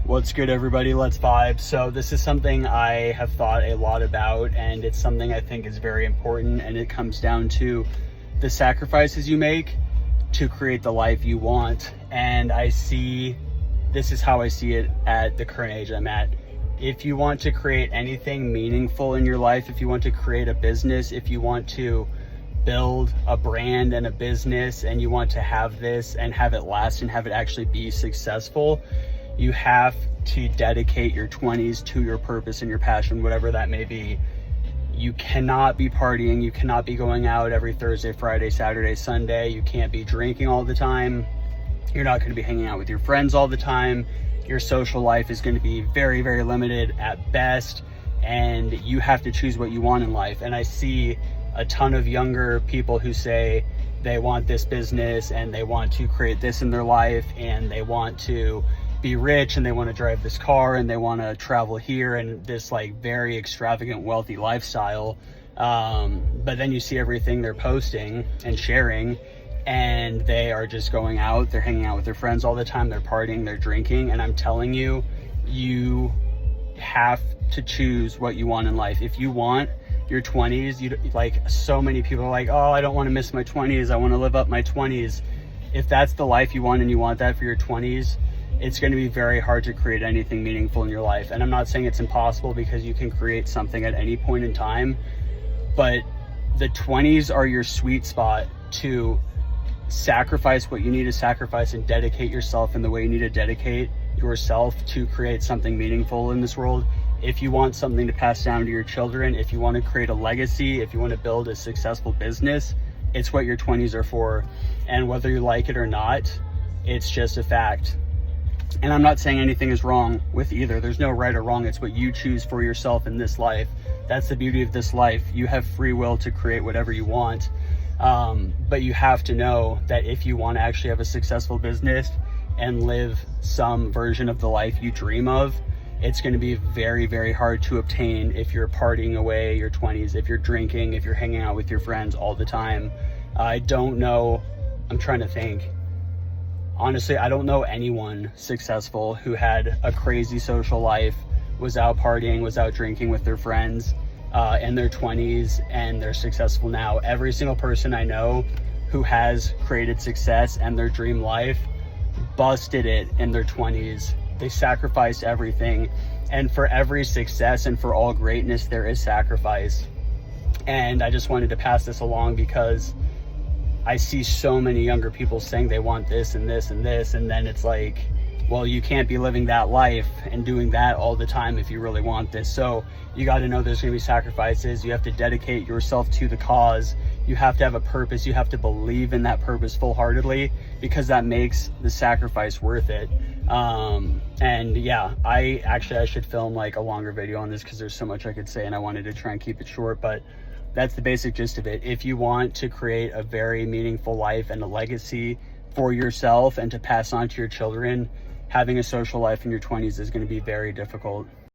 What's good, everybody? Let's vibe. So this is something I have thought a lot about, and it's something I think is very important, and it comes down to the sacrifices you make to create the life you want. And this is how I see it at the current age I'm at. If you want to create anything meaningful in your life, if you want to create a business, if you want to build a brand and a business, and you want to have this and have it last and have it actually be successful, you have to dedicate your 20s to your purpose and your passion, whatever that may be. You cannot be partying. You cannot be going out every Thursday, Friday, Saturday, Sunday. You can't be drinking all the time. You're not going to be hanging out with your friends all the time. Your social life is going to be very, very limited at best. And you have to choose what you want in life. And I see a ton of younger people who say they want this business and they want to create this in their life and they want to be rich and they want to drive this car and they want to travel here and this like very extravagant wealthy lifestyle, but then you see everything they're posting and sharing, and they are just going out, they're hanging out with their friends all the time, they're partying, they're drinking. And I'm telling you, you have to choose what you want in life. If you want your 20s, like so many people are like, oh, I don't want to miss my 20s, I want to live up my 20s. If that's the life you want and you want that for your 20s, it's going to be very hard to create anything meaningful in your life. And I'm not saying it's impossible, because you can create something at any point in time, but the 20s are your sweet spot to sacrifice what you need to sacrifice and dedicate yourself in the way you need to dedicate yourself to create something meaningful in this world. If you want something to pass down to your children, if you want to create a legacy, if you want to build a successful business, it's what your 20s are for. And whether you like it or not, it's just a fact. And I'm not saying anything is wrong with either. There's no right or wrong. It's what you choose for yourself in this life. That's the beauty of this life. You have free will to create whatever you want. But you have to know that if you want to actually have a successful business and live some version of the life you dream of, it's going to be very, very hard to obtain if you're partying away your 20s, if you're drinking, if you're hanging out with your friends all the time. I don't know. I'm trying to think. Honestly, I don't know anyone successful who had a crazy social life, was out partying, was out drinking with their friends in their 20s, and they're successful now. Every single person I know who has created success and their dream life busted it in their 20s. They sacrificed everything. And for every success and for all greatness, there is sacrifice. And I just wanted to pass this along because I see so many younger people saying they want this and this and this, and then it's like, well, you can't be living that life and doing that all the time if you really want this. So you got to know there's going to be sacrifices. You have to dedicate yourself to the cause. You have to have a purpose. You have to believe in that purpose full-heartedly, because that makes the sacrifice worth it. And yeah, I should film like a longer video on this because there's so much I could say, and I wanted to try and keep it short, but that's the basic gist of it. If you want to create a very meaningful life and a legacy for yourself and to pass on to your children, having a social life in your 20s is going to be very difficult.